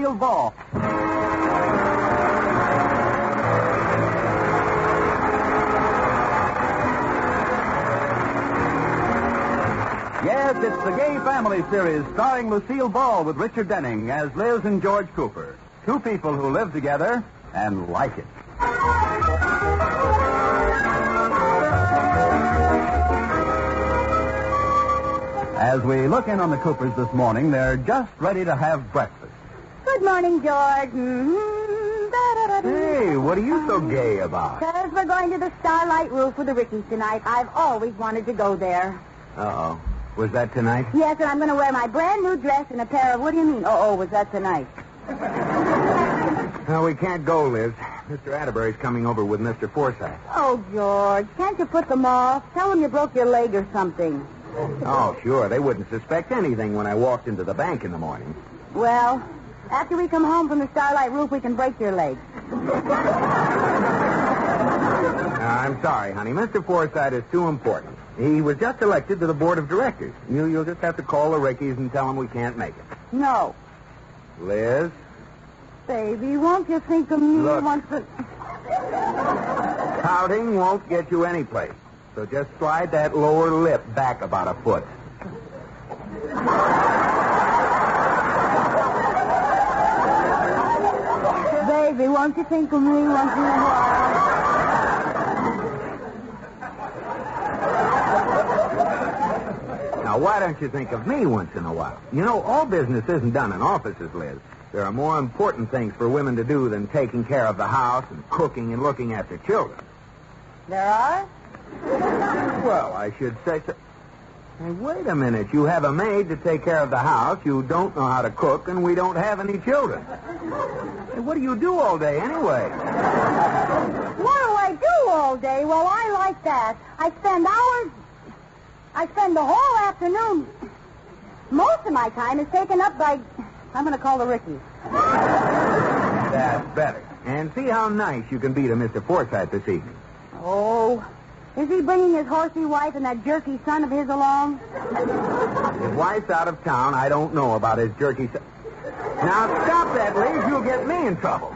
Lucille Ball. Yes, it's the Gay Family series starring Lucille Ball with Richard Denning as Liz and George Cooper. Two people who live together and like it. As we look in on the Coopers this morning, they're just ready to have breakfast. Good morning, George. Mm-hmm. Hey, what are you so gay about? Because we're going to the Starlight Roof with the Rickies tonight. I've always wanted to go there. Uh-oh. Was that tonight? Yes, and I'm going to wear my brand new dress and a pair of... What do you mean? Was that tonight? No, we can't go, Liz. Mr. Atterbury's coming over with Mr. Forsythe. Oh, George, can't you put them off? Tell them you broke your leg or something. Oh, sure. They wouldn't suspect anything when I walked into the bank in the morning. Well, after we come home from the Starlight Roof, we can break your leg. I'm sorry, honey. Mr. Forsythe is too important. He was just elected to the board of directors. You'll just have to call the Rickies and tell them we can't make it. No. Liz? Baby, won't you think of me Look. once... Pouting won't get you anyplace. So just slide that lower lip back about a foot. Baby, won't you think of me once in a while? Now, why don't you think of me once in a while? You know, all business isn't done in offices, Liz. There are more important things for women to do than taking care of the house and cooking and looking after children. There are? Well, I should say so. Hey, wait a minute. You have a maid to take care of the house, you don't know how to cook, and we don't have any children. Hey, what do you do all day anyway? What do I do all day? Well, I like that. I spend the whole afternoon. Most of my time is taken up by... I'm going to call the Rickies. That's better. And see how nice you can be to Mr. Forsythe this evening. Oh, is he bringing his horsey wife and that jerky son of his along? His wife's out of town. I don't know about his jerky son. Now, stop that, Liz. You'll get me in trouble.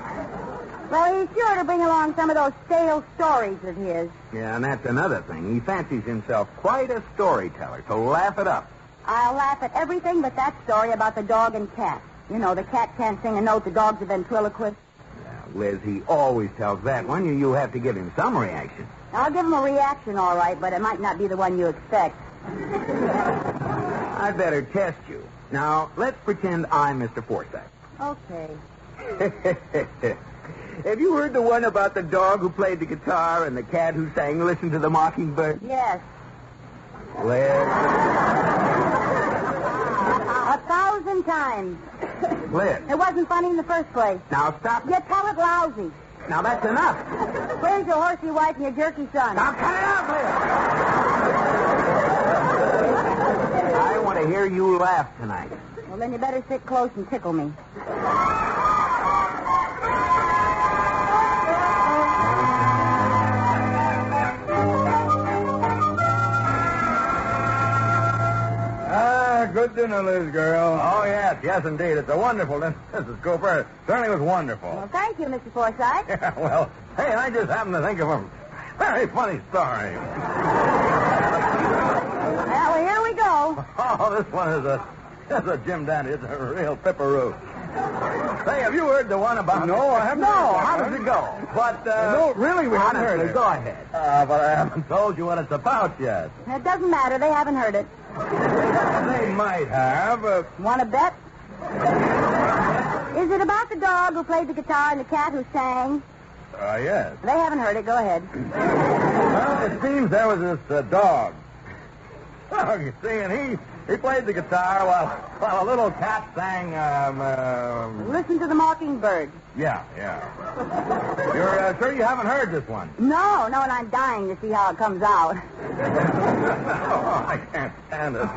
Well, he's sure to bring along some of those stale stories of his. Yeah, and that's another thing. He fancies himself quite a storyteller, so laugh it up. I'll laugh at everything but that story about the dog and cat. You know, the cat can't sing a note, the dog's a ventriloquist. Yeah, Liz, he always tells that one. You have to give him some reaction. I'll give him a reaction, all right, but it might not be the one you expect. I'd better test you. Now, let's pretend I'm Mr. Forsythe. Okay. Have you heard the one about the dog who played the guitar and the cat who sang Listen to the Mockingbird? Yes. Liz. 1,000 times. Liz. It wasn't funny in the first place. Now, stop. You tell it lousy. Now, that's enough. Where's your horsey wife and your jerky son? Now, cut it out, Liz. I want to hear you laugh tonight. Well, then you better sit close and tickle me. Good dinner, Liz, girl. Oh, yes, indeed. It's a wonderful dinner, Mrs. Cooper. It certainly was wonderful. Well, thank you, Mr. Forsythe. Yeah, well, hey, I just happened to think of a very funny story. Well, here we go. Oh, this one is a Jim Dandy. It's a real pipperoo. Say, have you heard the one about... No, I haven't. No, how does it go? But, No, really, we haven't heard it. Go ahead. But I haven't told you what it's about yet. It doesn't matter. They haven't heard it. They might have. Want to bet? Is it about the dog who played the guitar and the cat who sang? Yes. They haven't heard it. Go ahead. Well, it seems there was this dog. Oh, you see, and he played the guitar while a little cat sang, Listen to the Mockingbird. Yeah. You're sure you haven't heard this one? No, and I'm dying to see how it comes out. Oh, I can't stand it.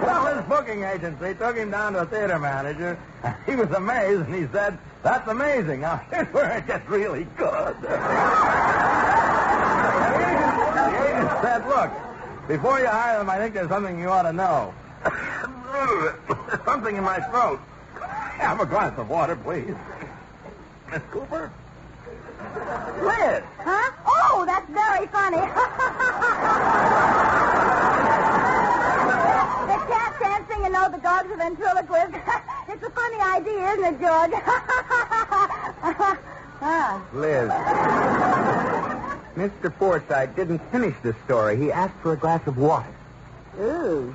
Well, his booking agency took him down to a theater manager. He was amazed, and he said, "That's amazing. Now, here's where it gets really good." The agent said, "Look, before you hire them, I think there's something you ought to know." Something in my throat. Have a glass of water, please. Miss Cooper? Liz! Huh? Oh, that's very funny. The cat can't sing and know the dog's a ventriloquist. It's a funny idea, isn't it, George? Liz. Mr. Forsythe didn't finish the story. He asked for a glass of water. Ooh.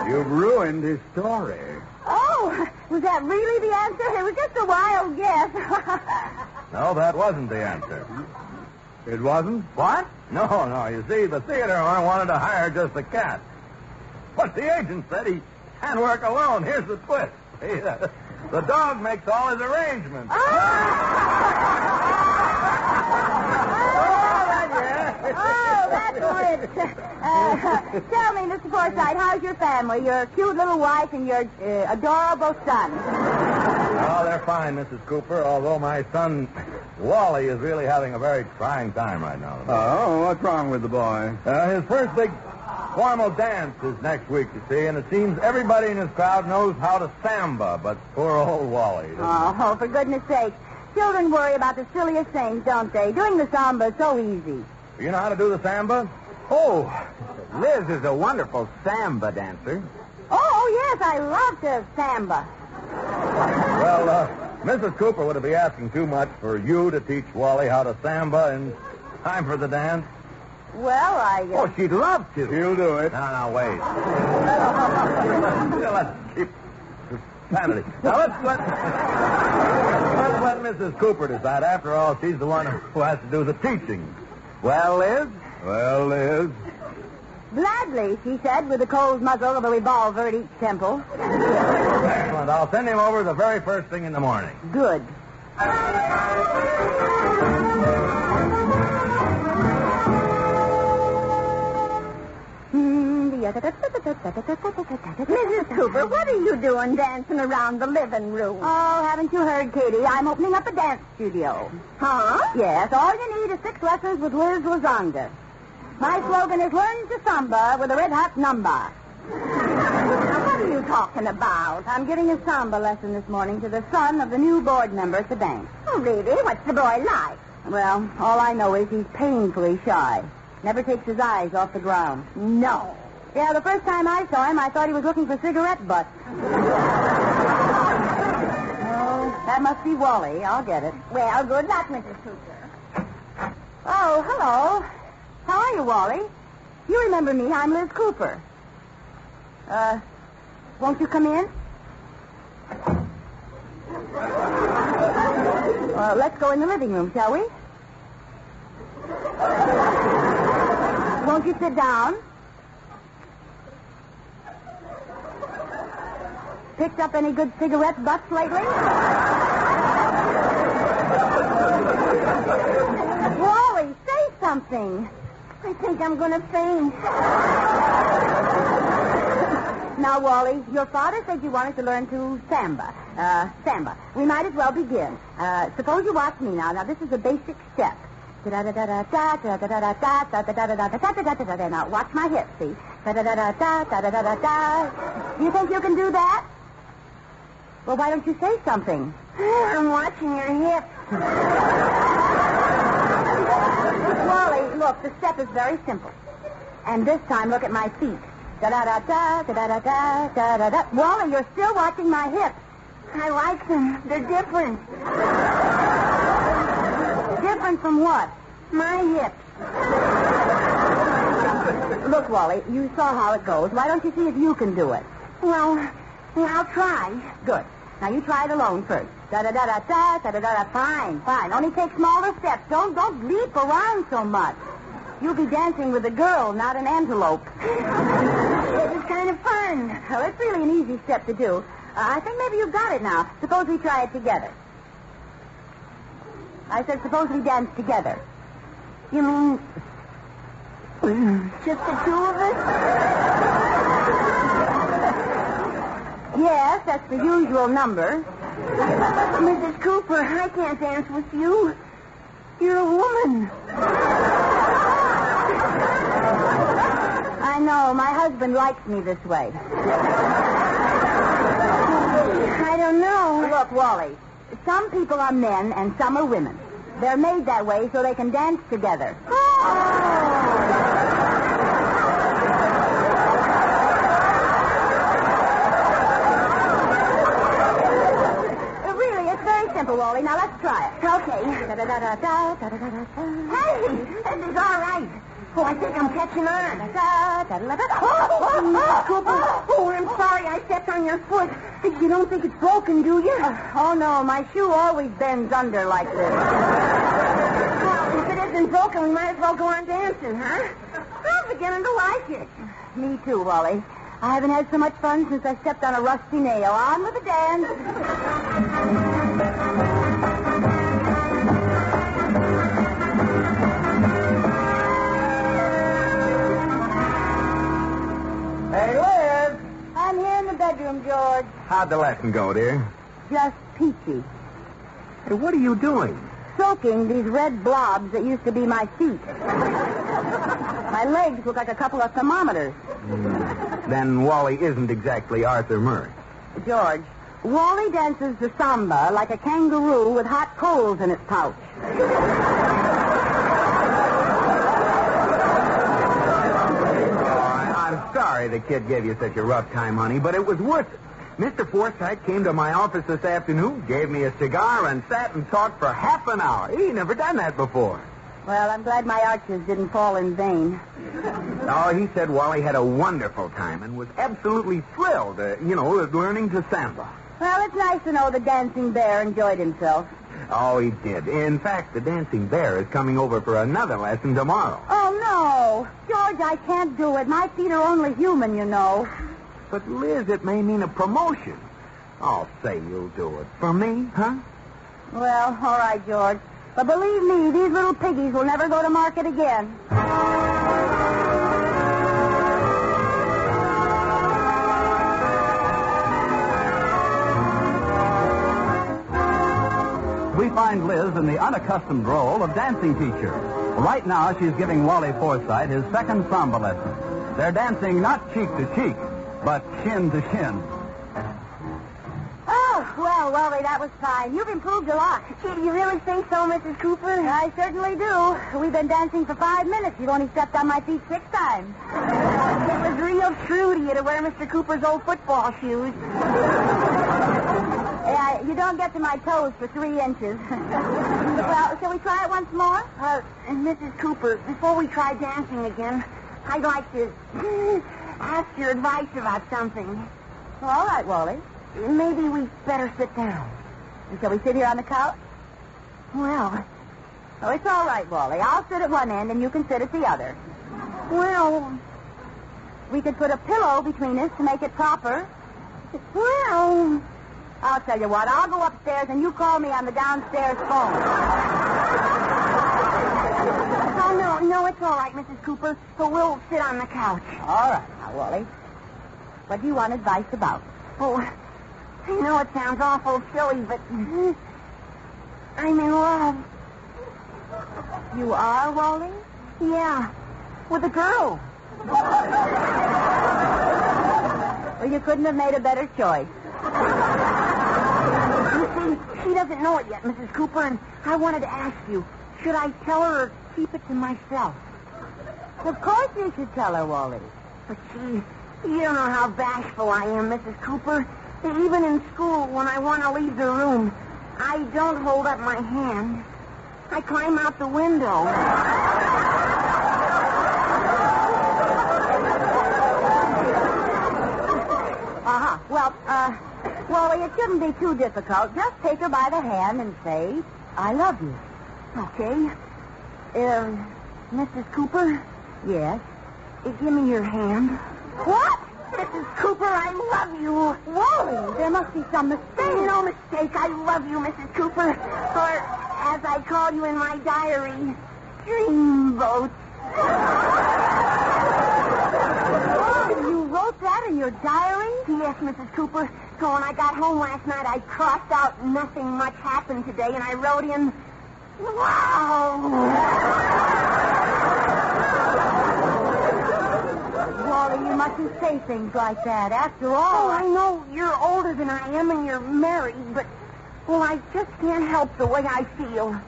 You've ruined his story. Oh, was that really the answer? It was just a wild guess. No, that wasn't the answer. It wasn't? What? No. You see, the theater owner wanted to hire just a cat. But the agent said he can't work alone. Here's the twist. See, the dog makes all his arrangements. Oh, that's rich. Tell me, Mr. Forsythe, how's your family? Your cute little wife and your adorable son. Oh, they're fine, Mrs. Cooper, although my son, Wally, is really having a very trying time right now. Oh, what's wrong with the boy? His first big formal dance is next week, you see, and it seems everybody in his crowd knows how to Samba, but poor old Wally doesn't. Oh, for goodness sake. Children worry about the silliest things, don't they? Doing the Samba is so easy. You know how to do the Samba? Oh, Liz is a wonderful Samba dancer. Oh, yes, I love to Samba. Well, Mrs. Cooper would be asking too much for you to teach Wally how to Samba in time for the dance. Well, Oh, she'd love to. He'll do it. No, wait. Let's keep sanity. Now, let's let Mrs. Cooper decide. After all, she's the one who has to do the teaching. Well, Liz? Well, Liz. Gladly, she said, with the cold muzzle of a revolver at each temple. Excellent. I'll send him over the very first thing in the morning. Good. Mrs. Cooper, what are you doing dancing around the living room? Oh, haven't you heard, Katie? I'm opening up a dance studio. Huh? Yes, all you need is 6 lessons with Liz Lazonda. My slogan is learn to Samba with a red-hot number. What are you talking about? I'm giving a Samba lesson this morning to the son of the new board member at the bank. Oh, really? What's the boy like? Well, all I know is he's painfully shy. Never takes his eyes off the ground. No. Yeah, the first time I saw him, I thought he was looking for cigarette butts. Oh, that must be Wally. I'll get it. Well, good luck, Mrs. Cooper. Oh, hello. How are you, Wally? You remember me. I'm Liz Cooper. Won't you come in? Let's go in the living room, shall we? Won't you sit down? Picked up any good cigarette butts lately? Wally, say something. I think I'm going to faint. Now, Wally, your father said you wanted to learn to Samba. Samba. We might as well begin. Suppose you watch me now. Now, this is a basic step. Now, watch my hips, see? Do you think you can do that? Well, why don't you say something? I'm watching your hips. Wally, look, the step is very simple. And this time, look at my feet. Da-da-da-da, da-da-da-da, da-da-da. Wally, you're still watching my hips. I like them. They're different. Different from what? My hips. Look, Wally, you saw how it goes. Why don't you see if you can do it? Well, I'll try. Good. Now, you try it alone first. Da-da-da-da-da, da-da-da-da. Fine. Only take smaller steps. Don't leap around so much. You'll be dancing with a girl, not an antelope. It was kind of fun. Well, it's really an easy step to do. I think maybe you've got it now. Suppose we try it together. I said, suppose we dance together. You mean just the two of us? Yes, that's the usual number. Mrs. Cooper, I can't dance with you. You're a woman. I I know. My husband likes me this way. I don't know. Look, Wally, some people are men and some are women. They're made that way so they can dance together. Really, it's very simple, Wally. Now, let's try it. Okay. Da-da-da-da-da, da-da-da-da-da. Hey, this is all right. Oh, I think I'm catching on. Oh, I'm sorry. I stepped on your foot. You don't think it's broken, do you? Oh, no. My shoe always bends under like this. Well, if it isn't broken, we might as well go on dancing, huh? I'm beginning to like it. Me too, Wally. I haven't had so much fun since I stepped on a rusty nail. On with the dance. Hey, Liz! I'm here in the bedroom, George. How'd the lesson go, dear? Just peachy. Hey, what are you doing? Soaking these red blobs that used to be my feet. My legs look like a couple of thermometers. Then Wally isn't exactly Arthur Murray. George, Wally dances the Samba like a kangaroo with hot coals in its pouch. I'm sorry the kid gave you such a rough time, honey, but it was worth it. Mr. Forsythe came to my office this afternoon, gave me a cigar, and sat and talked for half an hour. He never done that before. Well, I'm glad my arches didn't fall in vain. Oh, he said Wally had a wonderful time and was absolutely thrilled, at learning to Samba. Well, it's nice to know the dancing bear enjoyed himself. Oh, he did. In fact, the dancing bear is coming over for another lesson tomorrow. Oh, no. George, I can't do it. My feet are only human, you know. But, Liz, it may mean a promotion. Oh, say you'll do it. For me, huh? Well, all right, George. But believe me, these little piggies will never go to market again. We find Liz in the unaccustomed role of dancing teacher. Right now, she's giving Wally Forsythe his second Samba lesson. They're dancing not cheek to cheek, but shin to shin. Oh, well, Wally, that was fine. You've improved a lot. Gee, you really think so, Mrs. Cooper? I certainly do. We've been dancing for 5 minutes. You've only stepped on my feet 6 times. It was real true to you to wear Mr. Cooper's old football shoes. Yeah, you don't get to my toes for 3 inches. Well, shall we try it once more? Mrs. Cooper, before we try dancing again, I'd like to ask your advice about something. Well, all right, Wally. Maybe we better sit down. Shall we sit here on the couch? Well, Oh, it's all right, Wally. I'll sit at one end and you can sit at the other. well, We could put a pillow between us to make it proper. well... I'll tell you what. I'll go upstairs and you call me on the downstairs phone. Oh, no, it's all right, Mrs. Cooper. But we'll sit on the couch. All right, now, Wally. What do you want advice about? Oh, I know it sounds awful silly, but I'm in love. You are, Wally? Yeah, with a girl. Well, you couldn't have made a better choice. You see, she doesn't know it yet, Mrs. Cooper, and I wanted to ask you, should I tell her or keep it to myself? Of course you should tell her, Wally. But you don't know how bashful I am, Mrs. Cooper. Even in school, when I want to leave the room, I don't hold up my hand. I climb out the window. Well, Wally, it shouldn't be too difficult. Just take her by the hand and say, I love you. Okay. Mrs. Cooper? Yes. Give me your hand. What? Mrs. Cooper, I love you. Wally, there must be some mistake. No mistake. I love you, Mrs. Cooper. Or, as I call you in my diary, Dreamboat. You wrote that in your diary? Yes, Mrs. Cooper. So when I got home last night, I crossed out nothing much happened today, and I wrote in, wow. mustn't say things like that. After all... Oh, I know you're older than I am and you're married, but, well, I just can't help the way I feel.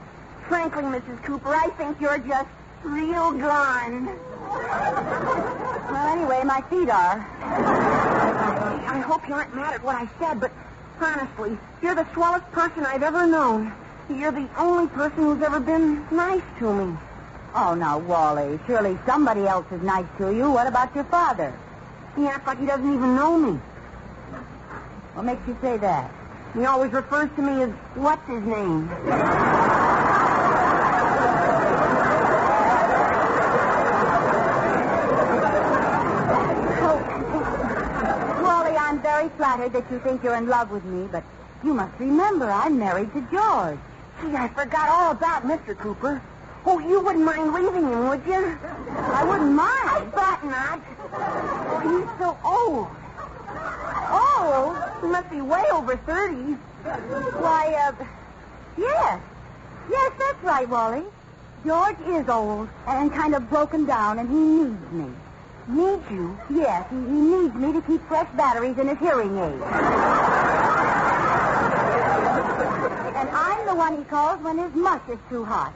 Frankly, Mrs. Cooper, I think you're just real gone. Well, anyway, my feet are. I hope you aren't mad at what I said, but honestly, you're the swellest person I've ever known. You're the only person who's ever been nice to me. Oh, now, Wally, surely somebody else is nice to you. What about your father? He acts like he doesn't even know me. What makes you say that? He always refers to me as, what's his name? Wally, I'm very flattered that you think you're in love with me, but you must remember I'm married to George. Gee, I forgot all about Mr. Cooper. Oh, you wouldn't mind leaving him, would you? I wouldn't mind. I thought not. Oh, he's so old. Oh, He must be way over 30. why, yes. Yes, that's right, Wally. George is old and kind of broken down, and he needs me. Need you? Yes, he needs me to keep fresh batteries in his hearing aid. And I'm the one he calls when his mush is too hot.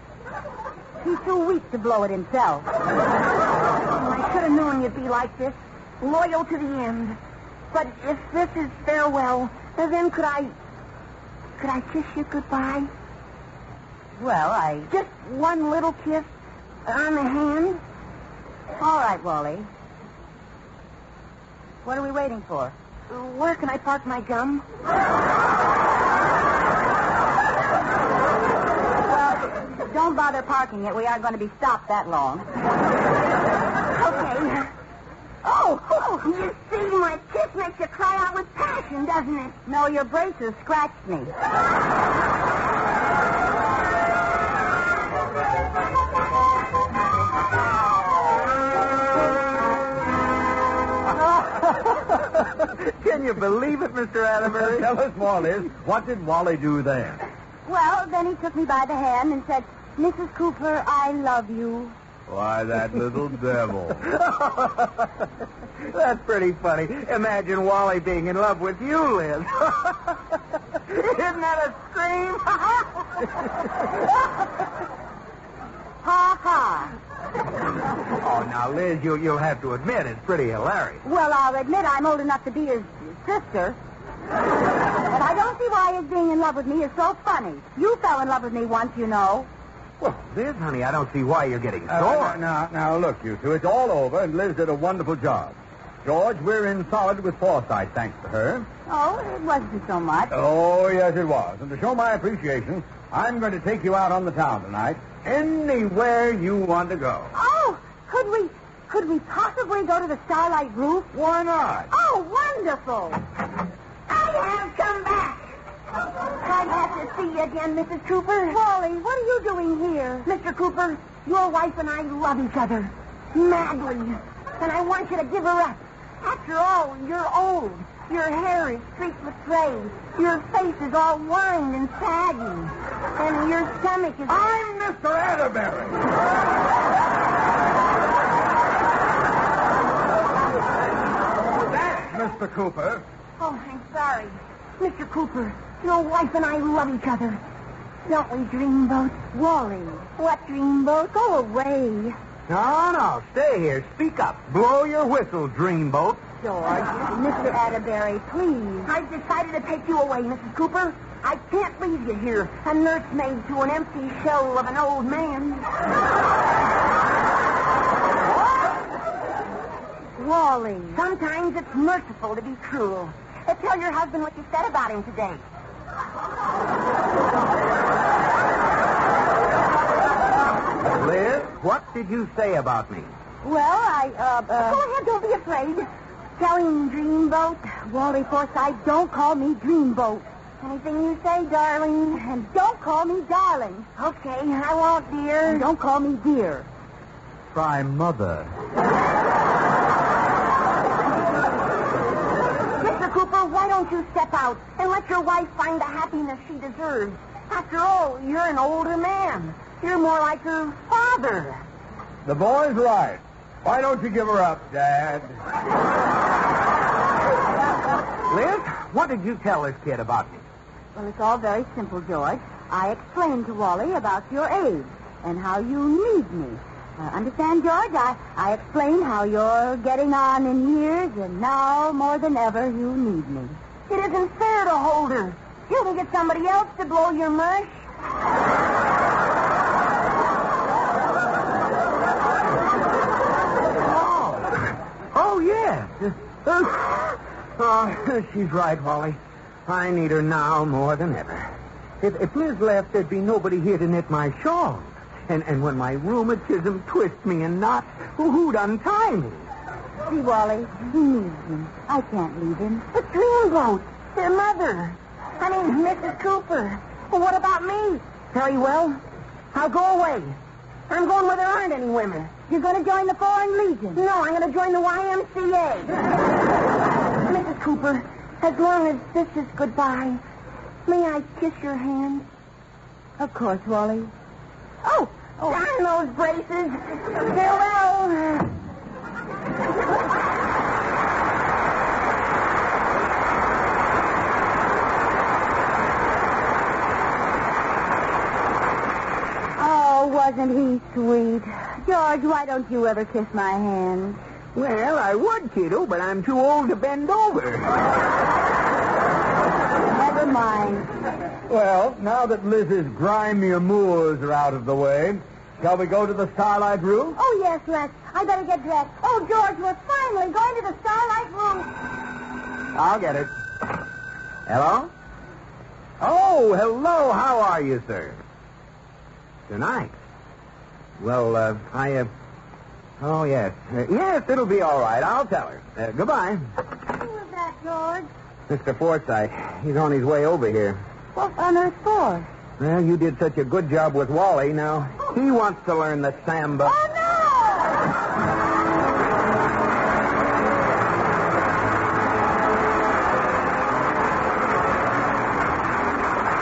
He's too weak to blow it himself. Oh, I should have known you'd be like this. Loyal to the end. But if this is farewell, then could I kiss you goodbye? Well, Just one little kiss on the hand? All right, Wally. What are we waiting for? Where can I park my gum? Well, don't bother parking it. We aren't going to be stopped that long. Okay. Oh, you see, my kiss makes you cry out with passion, doesn't it? No, your braces scratched me. Can you believe it, Mr. Atterbury? Tell us more, Liz. What did Wally do then? Well, then he took me by the hand and said, Mrs. Cooper, I love you. Why, that little devil. That's pretty funny. Imagine Wally being in love with you, Liz. Isn't that a scream? Ha ha. Oh, now, Liz, you'll have to admit it's pretty hilarious. Well, I'll admit I'm old enough to be his sister. But I don't see why his being in love with me is so funny. You fell in love with me once, you know. Well, Liz, honey, I don't see why you're getting sore. Now, look, you two. It's all over, and Liz did a wonderful job. George, we're in solid with Forsyth, thanks to her. Oh, it wasn't so much. Oh, yes, it was. And to show my appreciation, I'm going to take you out on the town tonight. Anywhere you want to go. Oh, could we possibly go to the Starlight Roof? Why not? Oh, wonderful. I have come back. I'd have to see you again, Mrs. Cooper. Wally, what are you doing here? Mr. Cooper, your wife and I love each other. Madly. And I want you to give her up. After all, you're old. Your hair is streaked with gray. Your face is all lined and saggy. And your stomach is... I'm Mr. Atterbury. That's Mr. Cooper. Oh, I'm sorry. Mr. Cooper, your wife and I love each other. Don't we, Dreamboat? Wally. What Dreamboat? Go away. No, stay here. Speak up. Blow your whistle, Dreamboat. George, Mr. Atterbury, please. I've decided to take you away, Mrs. Cooper. I can't leave you here, a nursemaid to an empty shell of an old man. Wally. Sometimes it's merciful to be cruel. Tell your husband what you said about him today. Liz, what did you say about me? Well, Go ahead, don't be afraid. Tell him, Dreamboat. Wally Forsythe, don't call me Dreamboat. Anything you say, darling. And don't call me darling. Okay, I won't, dear. And don't call me dear. Try mother. Mr. Cooper, why don't you step out and let your wife find the happiness she deserves? After all, you're an older man. You're more like her father. The boy's right. Why don't you give her up, Dad? Liz, what did you tell this kid about me? Well, it's all very simple, George. I explained to Wally about your age and how you need me. Understand, George? I explained how you're getting on in years, and now, more than ever, you need me. It isn't fair to hold her. You can get somebody else to blow your mush. Oh, yes. She's right, Wally. I need her now more than ever. If Liz left, there'd be nobody here to knit my shawl. And when my rheumatism twists me in knots, who'd untie me? See, Wally, he needs me. I can't leave him. But Dreamboat, their mother. I mean, Mrs. Cooper. Well, what about me? Very well. I'll go away. I'm going where there aren't any women. You're going to join the Foreign Legion? No, I'm going to join the YMCA. Mrs. Cooper, as long as this is goodbye, may I kiss your hand? Of course, Wally. Oh, darn those braces. Farewell. Oh, wasn't he sweet? George, why don't you ever kiss my hand? Well, I would, kiddo, but I'm too old to bend over. Never mind. Well, now that Liz's grimy amours are out of the way, shall we go to the Starlight Room? Oh, yes, Rex. I better get dressed. Oh, George, we're finally going to the Starlight Room. I'll get it. Hello? Oh, hello. How are you, sir? Tonight? Well, Oh, yes. Yes, it'll be all right. I'll tell her. Goodbye. Who was that, George? Mr. Forsythe. He's on his way over here. What on earth for? Well, you did such a good job with Wally. Now, he wants to learn the Samba. Oh, no!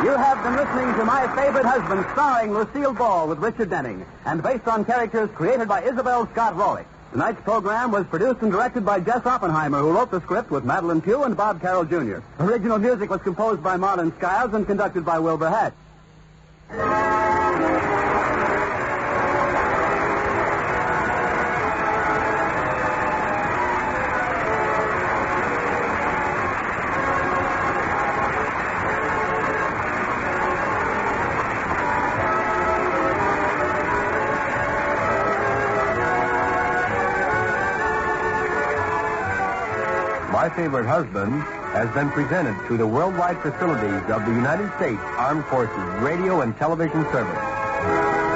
You have been listening to My Favorite Husband, starring Lucille Ball with Richard Denning, and based on characters created by Isabel Scott Rowley. Tonight's program was produced and directed by Jess Oppenheimer, who wrote the script with Madeline Pugh and Bob Carroll Jr. Original music was composed by Marlon Skiles and conducted by Wilbur Hatch. My Favorite Husband has been presented through the worldwide facilities of the United States Armed Forces Radio and Television Service.